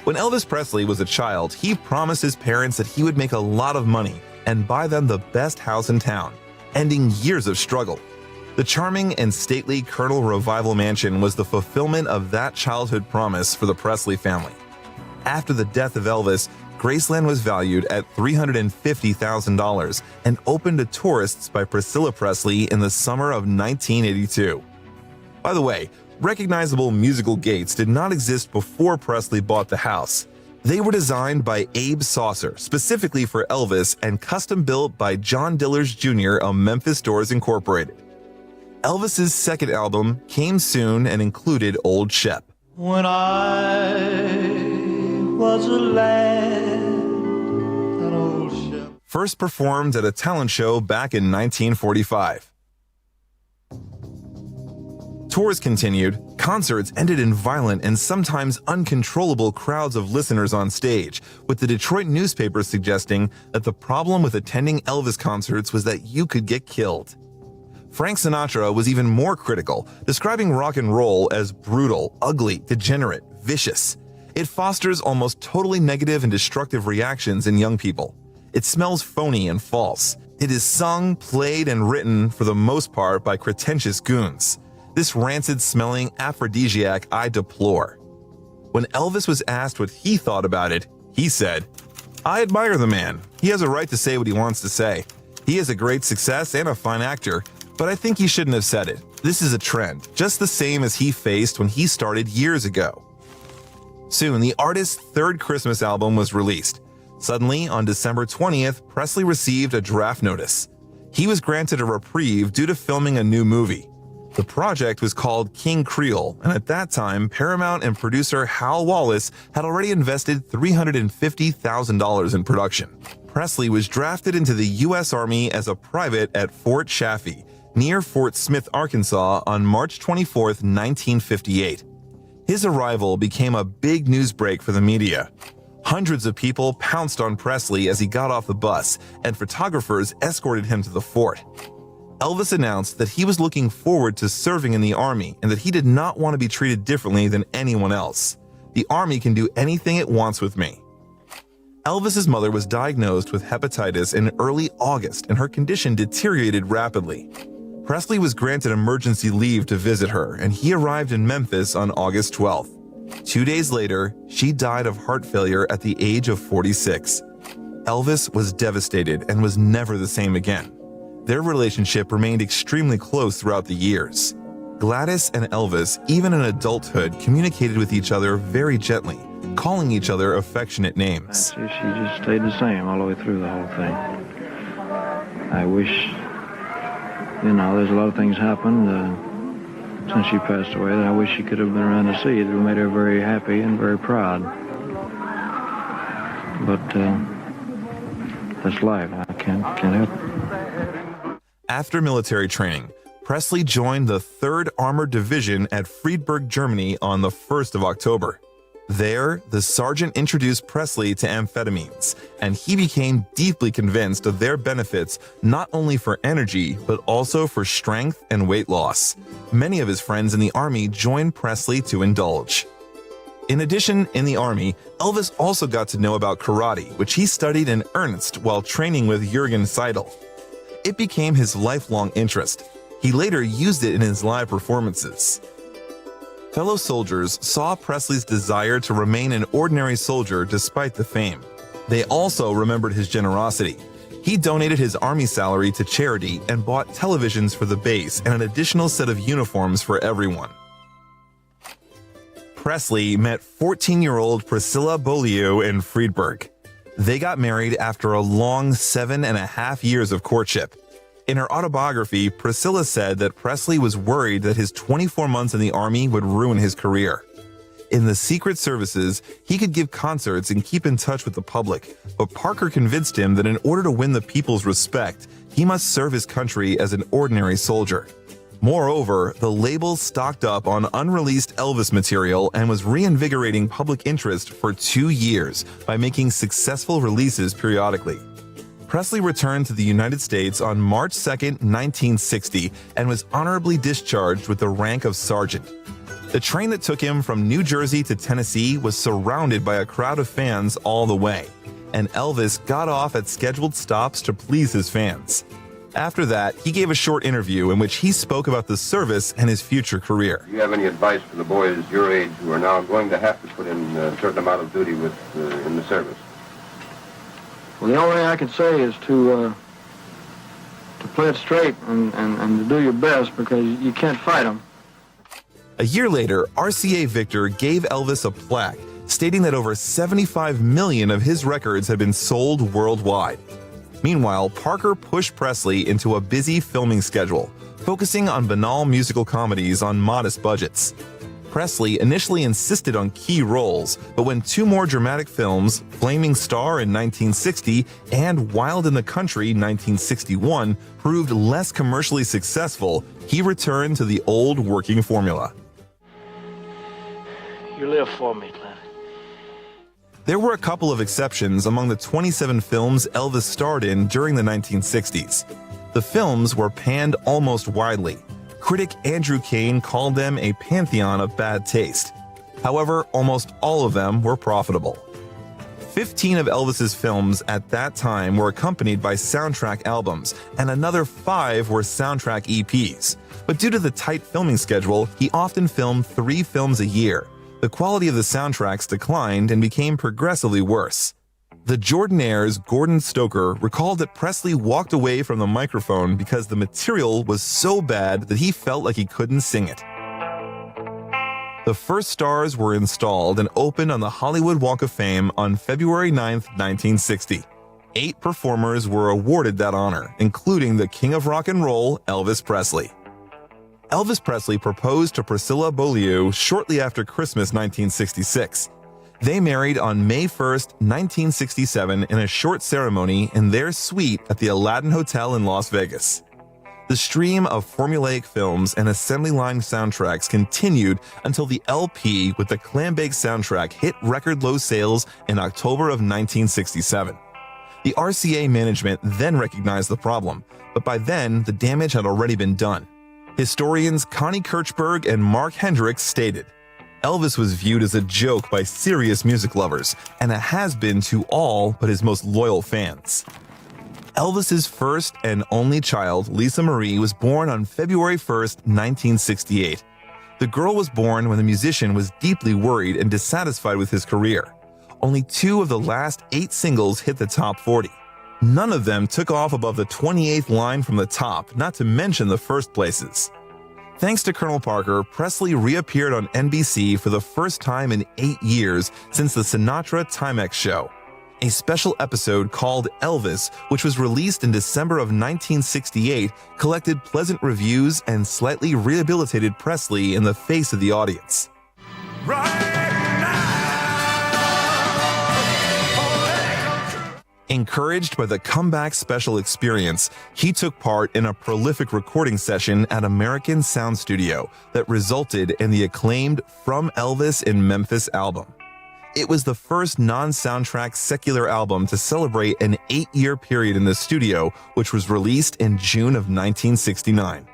When Elvis Presley was a child, he promised his parents that he would make a lot of money and buy them the best house in town, ending years of struggle. The charming and stately Colonel Revival Mansion was the fulfillment of that childhood promise for the Presley family. After the death of Elvis, Graceland was valued at $350,000 and opened to tourists by Priscilla Presley in the summer of 1982. By the way, recognizable musical gates did not exist before Presley bought the house. They were designed by Abe Saucer specifically for Elvis and custom built by John Dillers Jr. of Memphis Doors Incorporated. Elvis's second album came soon and included Old Shep. When I was a lad, that old ship. First performed at a talent show back in 1945. Tours continued, concerts ended in violent and sometimes uncontrollable crowds of listeners on stage, with the Detroit newspaper suggesting that the problem with attending Elvis concerts was that you could get killed. Frank Sinatra was even more critical, describing rock and roll as brutal, ugly, degenerate, vicious. It fosters almost totally negative and destructive reactions in young people. It smells phony and false. It is sung, played, and written for the most part by pretentious goons. This rancid-smelling aphrodisiac I deplore. When Elvis was asked what he thought about it, he said, "I admire the man. He has a right to say what he wants to say. He is a great success and a fine actor, but I think he shouldn't have said it. This is a trend, just the same as he faced when he started years ago." Soon, the artist's third Christmas album was released. Suddenly, on December 20th, Presley received a draft notice. He was granted a reprieve due to filming a new movie. The project was called King Creole, and at that time, Paramount and producer Hal Wallace had already invested $350,000 in production. Presley was drafted into the U.S. Army as a private at Fort Chaffee, near Fort Smith, Arkansas, on March 24, 1958. His arrival became a big news break for the media. Hundreds of people pounced on Presley as he got off the bus, and photographers escorted him to the fort. Elvis announced that he was looking forward to serving in the Army and that he did not want to be treated differently than anyone else. "The Army can do anything it wants with me." Elvis's mother was diagnosed with hepatitis in early August, and her condition deteriorated rapidly. Presley was granted emergency leave to visit her, and he arrived in Memphis on August 12th. 2 days later, she died of heart failure at the age of 46. Elvis was devastated and was never the same again. Their relationship remained extremely close throughout the years. Gladys and Elvis, even in adulthood, communicated with each other very gently, calling each other affectionate names. She just stayed the same all the way through the whole thing. I wish, there's a lot of things happened since she passed away that I wish she could have been around to see. It made her very happy and very proud. that's life. I can't help it. After military training, Presley joined the 3rd Armored Division at Friedberg, Germany on the 1st of October. There, the sergeant introduced Presley to amphetamines, and he became deeply convinced of their benefits not only for energy, but also for strength and weight loss. Many of his friends in the Army joined Presley to indulge. In addition, in the Army, Elvis also got to know about karate, which he studied in earnest while training with Jürgen Seidel. It became his lifelong interest. He later used it in his live performances. Fellow soldiers saw Presley's desire to remain an ordinary soldier despite the fame. They also remembered his generosity. He donated his Army salary to charity and bought televisions for the base and an additional set of uniforms for everyone. Presley met 14-year-old Priscilla Beaulieu in Friedberg. They got married after a long 7.5 years of courtship. In her autobiography, Priscilla said that Presley was worried that his 24 months in the Army would ruin his career. In the Secret Services, he could give concerts and keep in touch with the public, but Parker convinced him that in order to win the people's respect, he must serve his country as an ordinary soldier. Moreover, the label stocked up on unreleased Elvis material and was reinvigorating public interest for 2 years by making successful releases periodically. Presley returned to the United States on March 2, 1960, and was honorably discharged with the rank of sergeant. The train that took him from New Jersey to Tennessee was surrounded by a crowd of fans all the way, and Elvis got off at scheduled stops to please his fans. After that, he gave a short interview in which he spoke about the service and his future career. Do you have any advice for the boys your age who are now going to have to put in a certain amount of duty in the service? Well, the only thing I can say is to play it straight and to do your best, because you can't fight them. A year later, RCA Victor gave Elvis a plaque stating that over 75 million of his records had been sold worldwide. Meanwhile, Parker pushed Presley into a busy filming schedule, focusing on banal musical comedies on modest budgets. Presley initially insisted on key roles, but when 2 more dramatic films, Flaming Star in 1960 and Wild in the Country 1961, proved less commercially successful, he returned to the old working formula. You live for me, Glenn. There were a couple of exceptions among the 27 films Elvis starred in during the 1960s. The films were panned almost widely. Critic Andrew Kane called them a pantheon of bad taste. However, almost all of them were profitable. 15 of Elvis's films at that time were accompanied by soundtrack albums, and another 5 were soundtrack EPs. But due to the tight filming schedule, he often filmed 3 films a year. The quality of the soundtracks declined and became progressively worse. The Jordanaires' Gordon Stoker recalled that Presley walked away from the microphone because the material was so bad that he felt like he couldn't sing it. The first stars were installed and opened on the Hollywood Walk of Fame on February 9, 1960. 8 performers were awarded that honor, including the King of Rock and Roll, Elvis Presley. Elvis Presley proposed to Priscilla Beaulieu shortly after Christmas 1966. They married on May 1, 1967 in a short ceremony in their suite at the Aladdin Hotel in Las Vegas. The stream of formulaic films and assembly line soundtracks continued until the LP with the Clambake soundtrack hit record low sales in October of 1967. The RCA management then recognized the problem, but by then the damage had already been done. Historians Connie Kirchberg and Mark Hendricks stated, Elvis was viewed as a joke by serious music lovers and a has-been to all but his most loyal fans. Elvis's first and only child, Lisa Marie, was born on February 1, 1968. The girl was born when the musician was deeply worried and dissatisfied with his career. Only 2 of the last 8 singles hit the top 40. None of them took off above the 28th line from the top, not to mention the first places. Thanks to Colonel Parker, Presley reappeared on NBC for the first time in 8 years since the Sinatra Timex show. A special episode called Elvis, which was released in December of 1968, collected pleasant reviews and slightly rehabilitated Presley in the face of the audience. Encouraged by the comeback special experience, he took part in a prolific recording session at American Sound Studio that resulted in the acclaimed From Elvis in Memphis album. It was the first non-soundtrack secular album to celebrate an 8-year period in the studio, which was released in June of 1969.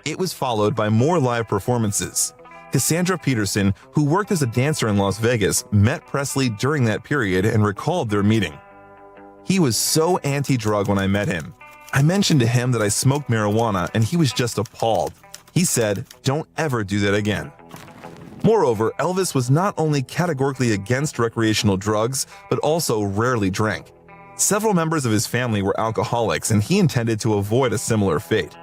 It was followed by more live performances. Cassandra Peterson, who worked as a dancer in Las Vegas, met Presley during that period and recalled their meeting. He was so anti-drug when I met him. I mentioned to him that I smoked marijuana and he was just appalled. He said, "Don't ever do that again." Moreover, Elvis was not only categorically against recreational drugs, but also rarely drank. Several members of his family were alcoholics and he intended to avoid a similar fate.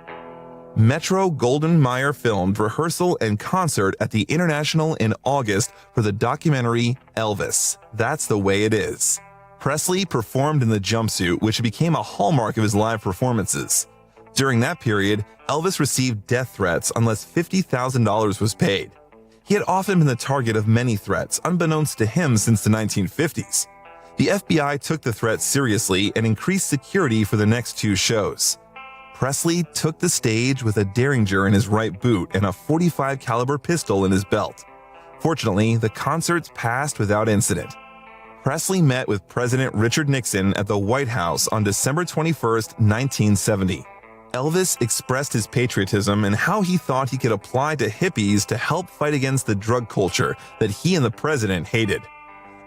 Metro-Goldwyn-Mayer filmed rehearsal and concert at the International in August for the documentary Elvis, That's the Way It Is. Presley performed in the jumpsuit, which became a hallmark of his live performances. During that period, Elvis received death threats unless $50,000 was paid. He had often been the target of many threats, unbeknownst to him since the 1950s. The FBI took the threat seriously and increased security for the next 2 shows. Presley took the stage with a Derringer in his right boot and a .45 caliber pistol in his belt. Fortunately, the concerts passed without incident. Presley met with President Richard Nixon at the White House on December 21, 1970. Elvis expressed his patriotism and how he thought he could apply to hippies to help fight against the drug culture that he and the president hated.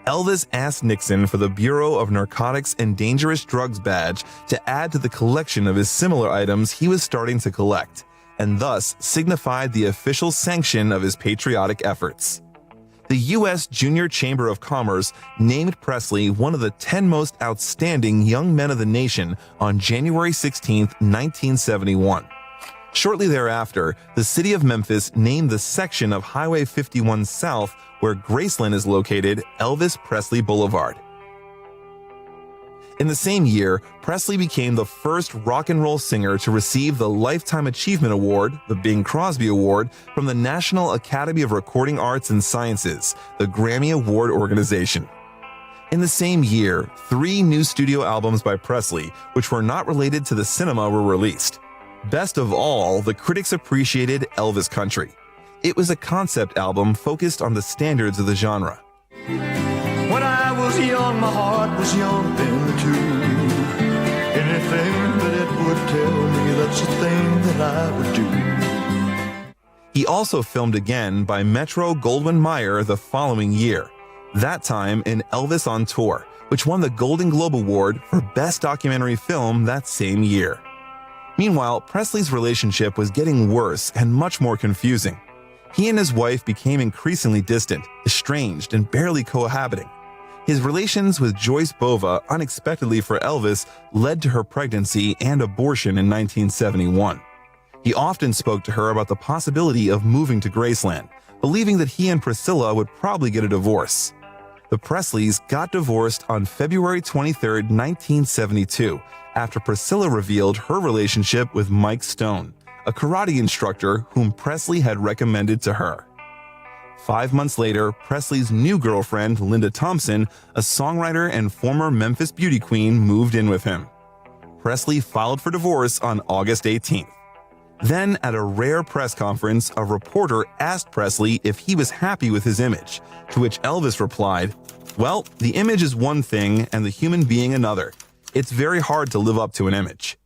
Elvis asked Nixon for the Bureau of Narcotics and Dangerous Drugs badge to add to the collection of his similar items he was starting to collect, and thus signified the official sanction of his patriotic efforts. The U.S. Junior Chamber of Commerce named Presley one of the 10 most outstanding young men of the nation on January 16, 1971. Shortly thereafter, the city of Memphis named the section of Highway 51 South where Graceland is located Elvis Presley Boulevard. In the same year, Presley became the first rock and roll singer to receive the Lifetime Achievement Award, the Bing Crosby Award, from the National Academy of Recording Arts and Sciences, the Grammy Award organization. In the same year, 3 new studio albums by Presley, which were not related to the cinema, were released. Best of all, the critics appreciated Elvis Country. It was a concept album focused on the standards of the genre. When I was young, my heart was young then too. Anything that it would tell me, that's the thing that I would do. He also filmed again by Metro-Goldwyn-Mayer the following year, that time in Elvis on Tour, which won the Golden Globe Award for Best Documentary Film that same year. Meanwhile, Presley's relationship was getting worse and much more confusing. He and his wife became increasingly distant, estranged, and barely cohabiting. His relations with Joyce Bova, unexpectedly for Elvis, led to her pregnancy and abortion in 1971. He often spoke to her about the possibility of moving to Graceland, believing that he and Priscilla would probably get a divorce. The Presleys got divorced on February 23, 1972, after Priscilla revealed her relationship with Mike Stone, a karate instructor whom Presley had recommended to her. 5 months later, Presley's new girlfriend, Linda Thompson, a songwriter and former Memphis beauty queen, moved in with him. Presley filed for divorce on August 18th. Then, at a rare press conference, a reporter asked Presley if he was happy with his image, to which Elvis replied, "Well, the image is one thing and the human being another. It's very hard to live up to an image."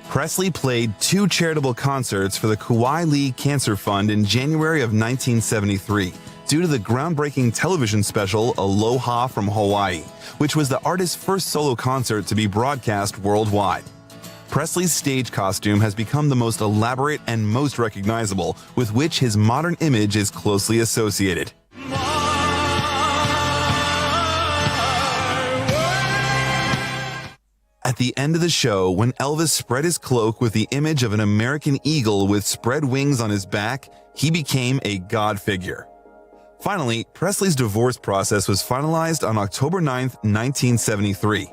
Presley played 2 charitable concerts for the Kauai Lee Cancer Fund in January of 1973 due to the groundbreaking television special Aloha from Hawaii, which was the artist's first solo concert to be broadcast worldwide. Presley's stage costume has become the most elaborate and most recognizable, with which his modern image is closely associated. At the end of the show, when Elvis spread his cloak with the image of an American eagle with spread wings on his back, he became a god figure. Finally, Presley's divorce process was finalized on October 9, 1973.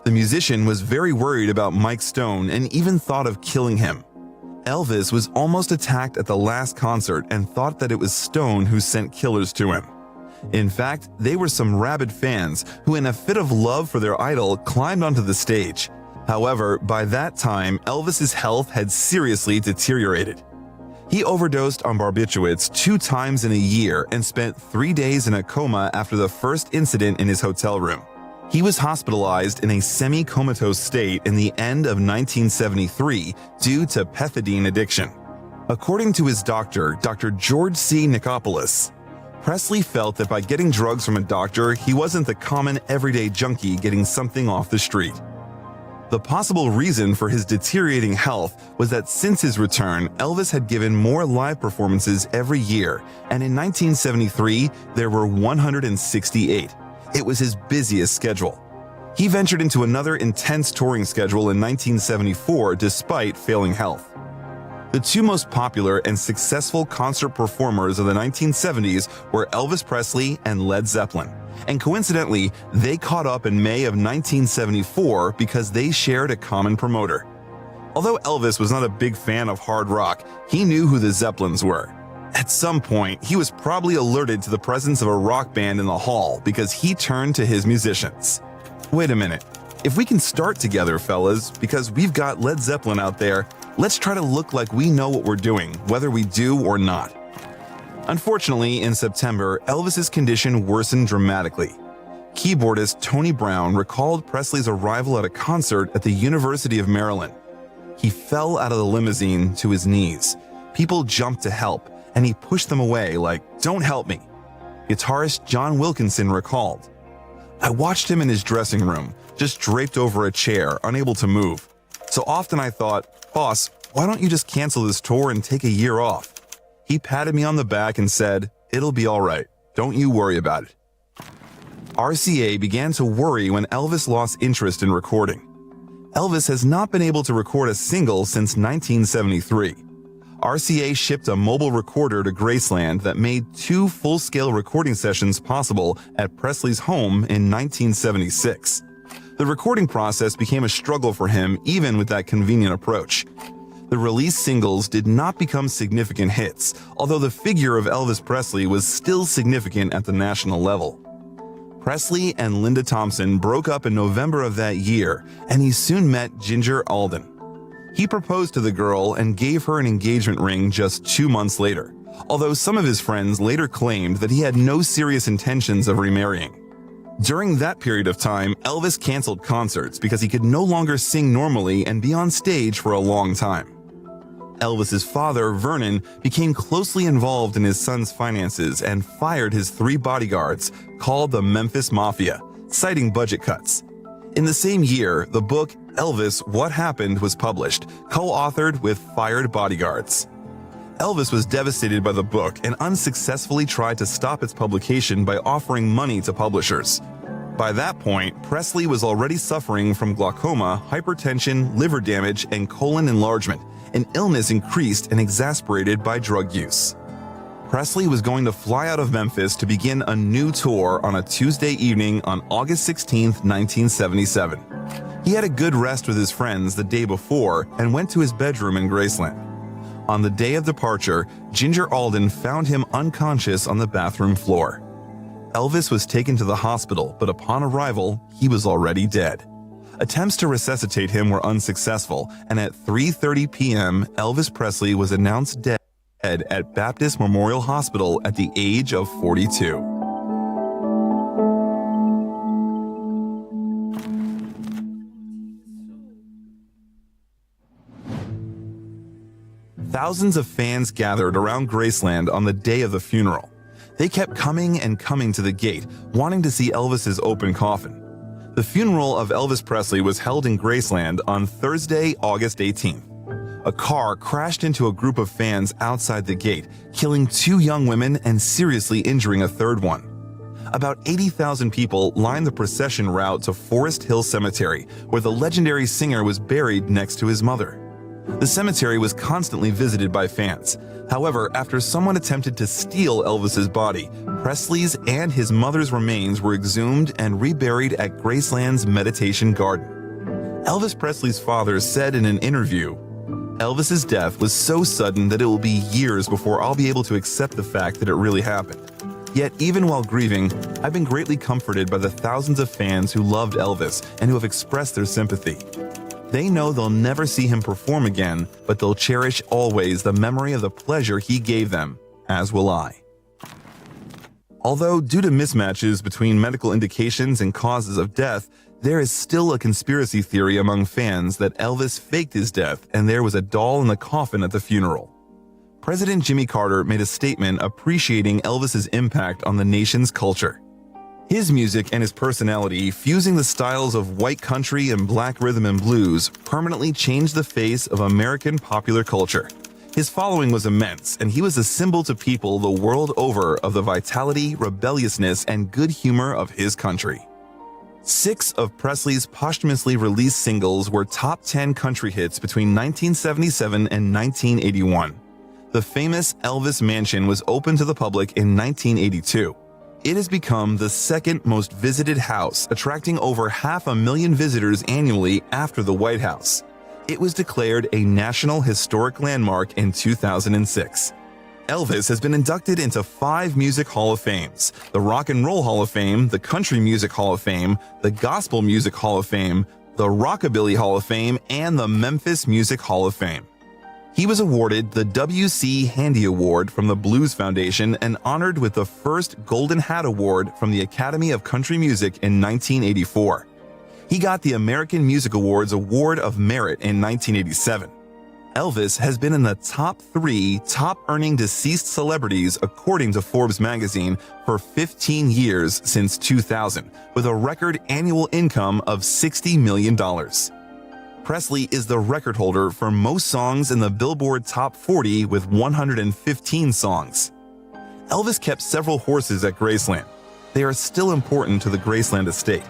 The musician was very worried about Mike Stone and even thought of killing him. Elvis was almost attacked at the last concert and thought that it was Stone who sent killers to him. In fact, they were some rabid fans who, in a fit of love for their idol, climbed onto the stage. However, by that time, Elvis's health had seriously deteriorated. He overdosed on barbiturates 2 times in a year and spent 3 days in a coma after the first incident in his hotel room. He was hospitalized in a semi-comatose state in the end of 1973 due to pethidine addiction. According to his doctor, Dr. George C. Nikopoulos, Presley felt that by getting drugs from a doctor, he wasn't the common everyday junkie getting something off the street. The possible reason for his deteriorating health was that since his return, Elvis had given more live performances every year, and in 1973, there were 168. It was his busiest schedule. He ventured into another intense touring schedule in 1974 despite failing health. The 2 most popular and successful concert performers of the 1970s were Elvis Presley and Led Zeppelin. And coincidentally, they caught up in May of 1974 because they shared a common promoter. Although Elvis was not a big fan of hard rock, he knew who the Zeppelins were. At some point, he was probably alerted to the presence of a rock band in the hall because he turned to his musicians. Wait a minute. If we can start together, fellas, because we've got Led Zeppelin out there, let's try to look like we know what we're doing, whether we do or not. Unfortunately, in September, Elvis's condition worsened dramatically. Keyboardist Tony Brown recalled Presley's arrival at a concert at the University of Maryland. He fell out of the limousine to his knees. People jumped to help, and he pushed them away like, "Don't help me." Guitarist John Wilkinson recalled, "I watched him in his dressing room, just draped over a chair, unable to move. So often I thought, boss, why don't you just cancel this tour and take a year off? He patted me on the back and said, 'It'll be all right. Don't you worry about it.'" RCA began to worry when Elvis lost interest in recording. Elvis has not been able to record a single since 1973. RCA shipped a mobile recorder to Graceland that made 2 full-scale recording sessions possible at Presley's home in 1976. The recording process became a struggle for him even with that convenient approach. The released singles did not become significant hits, although the figure of Elvis Presley was still significant at the national level. Presley and Linda Thompson broke up in November of that year, and he soon met Ginger Alden. He proposed to the girl and gave her an engagement ring just 2 months later, although some of his friends later claimed that he had no serious intentions of remarrying. During that period of time, Elvis canceled concerts because he could no longer sing normally and be on stage for a long time. Elvis's father, Vernon, became closely involved in his son's finances and fired his 3 bodyguards, called the Memphis Mafia, citing budget cuts. In the same year, the book Elvis, What Happened was published, co-authored with fired bodyguards. Elvis was devastated by the book and unsuccessfully tried to stop its publication by offering money to publishers. By that point, Presley was already suffering from glaucoma, hypertension, liver damage, and colon enlargement, an illness increased and exasperated by drug use. Presley was going to fly out of Memphis to begin a new tour on a Tuesday evening on August 16, 1977. He had a good rest with his friends the day before and went to his bedroom in Graceland. On the day of departure, Ginger Alden found him unconscious on the bathroom floor. Elvis was taken to the hospital, but upon arrival, he was already dead. Attempts to resuscitate him were unsuccessful, and at 3:30 p.m., Elvis Presley was announced dead at Baptist Memorial Hospital at the age of 42. Thousands of fans gathered around Graceland on the day of the funeral. They kept coming and coming to the gate, wanting to see Elvis's open coffin. The funeral of Elvis Presley was held in Graceland on Thursday, August 18th. A car crashed into a group of fans outside the gate, killing 2 young women and seriously injuring a third one. About 80,000 people lined the procession route to Forest Hill Cemetery, where the legendary singer was buried next to his mother. The cemetery was constantly visited by fans. However, after someone attempted to steal Elvis's body, Presley's and his mother's remains were exhumed and reburied at Graceland's Meditation Garden. Elvis Presley's father said in an interview, "Elvis's death was so sudden that it will be years before I'll be able to accept the fact that it really happened. Yet, even while grieving, I've been greatly comforted by the thousands of fans who loved Elvis and who have expressed their sympathy. They know they'll never see him perform again, but they'll cherish always the memory of the pleasure he gave them, as will I. Although, due to mismatches between medical indications and causes of death, there is still a conspiracy theory among fans that Elvis faked his death and there was a doll in the coffin at the funeral. President Jimmy Carter made a statement appreciating Elvis's impact on the nation's culture. His music and his personality, fusing the styles of white country and black rhythm and blues, permanently changed the face of American popular culture. His following was immense, and he was a symbol to people the world over of the vitality, rebelliousness, and good humor of his country. 6 of Presley's posthumously released singles were top 10 country hits between 1977 and 1981. The famous Elvis Mansion was opened to the public in 1982. It has become the second most visited house, attracting over 500,000 visitors annually after the White House. It was declared a National Historic Landmark in 2006. Elvis has been inducted into 5 Music Hall of Fames: the Rock and Roll Hall of Fame, the Country Music Hall of Fame, the Gospel Music Hall of Fame, the Rockabilly Hall of Fame, and the Memphis Music Hall of Fame. He was awarded the W.C. Handy Award from the Blues Foundation and honored with the first Golden Hat Award from the Academy of Country Music in 1984. He got the American Music Awards Award of Merit in 1987. Elvis has been in the top 3 top-earning deceased celebrities according to Forbes magazine for 15 years since 2000, with a record annual income of $60 million. Presley is the record holder for most songs in the Billboard Top 40 with 115 songs. Elvis kept several horses at Graceland. They are still important to the Graceland estate.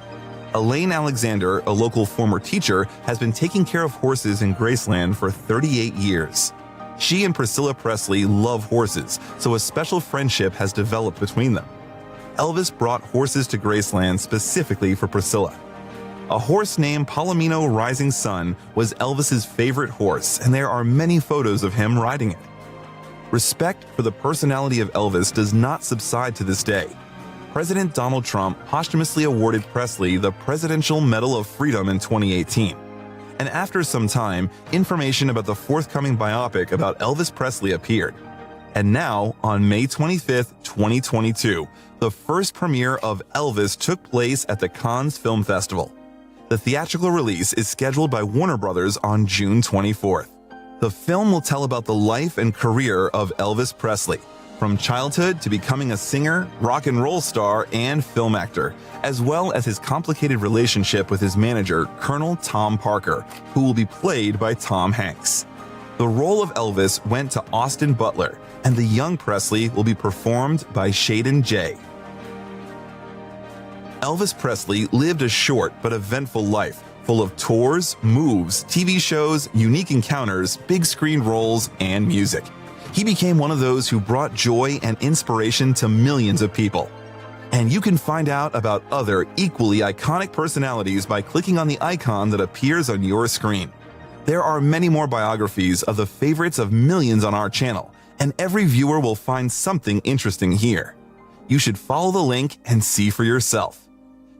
Elaine Alexander, a local former teacher, has been taking care of horses in Graceland for 38 years. She and Priscilla Presley love horses, so a special friendship has developed between them. Elvis brought horses to Graceland specifically for Priscilla. A horse named Palomino Rising Sun was Elvis's favorite horse, and there are many photos of him riding it. Respect for the personality of Elvis does not subside to this day. President Donald Trump posthumously awarded Presley the Presidential Medal of Freedom in 2018. And after some time, information about the forthcoming biopic about Elvis Presley appeared. And now, on May 25, 2022, the first premiere of Elvis took place at the Cannes Film Festival. The theatrical release is scheduled by Warner Brothers on June 24th. The film will tell about the life and career of Elvis Presley, from childhood to becoming a singer, rock and roll star, and film actor, as well as his complicated relationship with his manager, Colonel Tom Parker, who will be played by Tom Hanks. The role of Elvis went to Austin Butler, and the young Presley will be performed by Shaden Jay. Elvis Presley lived a short but eventful life, full of tours, moves, TV shows, unique encounters, big screen roles, and music. He became one of those who brought joy and inspiration to millions of people. And you can find out about other equally iconic personalities by clicking on the icon that appears on your screen. There are many more biographies of the favorites of millions on our channel, and every viewer will find something interesting here. You should follow the link and see for yourself.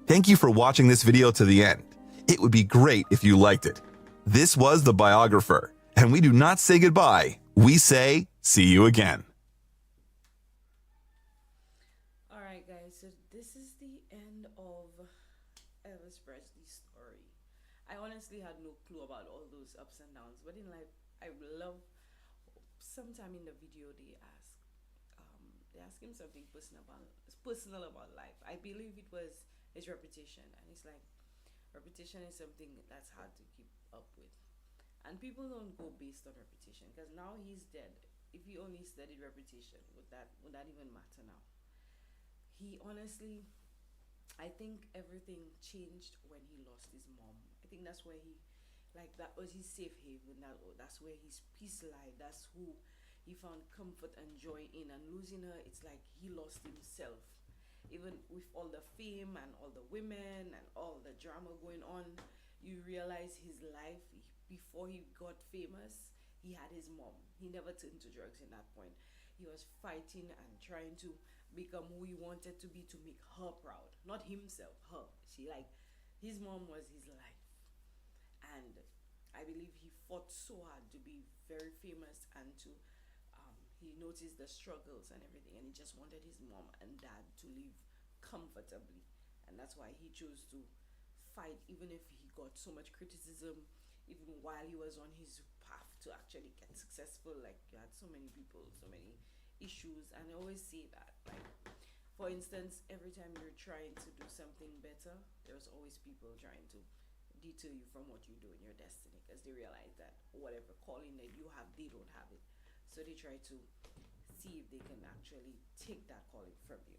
Thank you for watching this video to the end. It would be great if you liked it. This was The Biographer, and we do not say goodbye. We say, see you again. Alright guys, so this is the end of Elvis Presley's story. I honestly had no clue about all those ups and downs, but in life, I love, sometime in the video they ask him something personal about life. I believe it was his reputation, and it's like, reputation is something that's hard to keep up with. And people don't go based on reputation, because now he's dead. If he only studied reputation, would that even matter now? He honestly, I think everything changed when he lost his mom. I think that's where that was his safe haven. That's where his peace lied. That's who he found comfort and joy in. And losing her, it's like he lost himself. Even with all the fame and all the women and all the drama going on, you realize his life before he got famous, he had his mom. He never turned to drugs in that point. he was fighting and trying to become who he wanted to be to make her proud, not himself, her. She, like, his mom was his life, and I believe he fought so hard to be very famous and to he noticed the struggles and everything, and he just wanted his mom and dad to live comfortably, and that's why he chose to fight, even if he got so much criticism, even while he was on his path to actually get successful. Like, you had so many people, so many issues, and I always say that, like, for instance, every time you're trying to do something better, there's always people trying to deter you from what you do in your destiny, because they realize that whatever calling that you have, they don't have it, so they try to see if they can actually take that calling from you.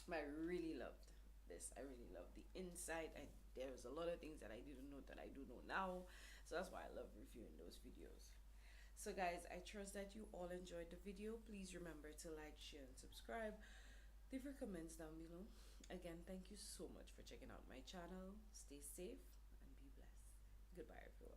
But I really loved this. I really loved the insight. There's a lot of things that I didn't know that I do know now, so that's why I love reviewing those videos. So guys, I trust that you all enjoyed the video. Please remember to like, share, and subscribe. Leave your comments down below. Again, thank you so much for checking out my channel. Stay safe and be blessed. Goodbye, everyone.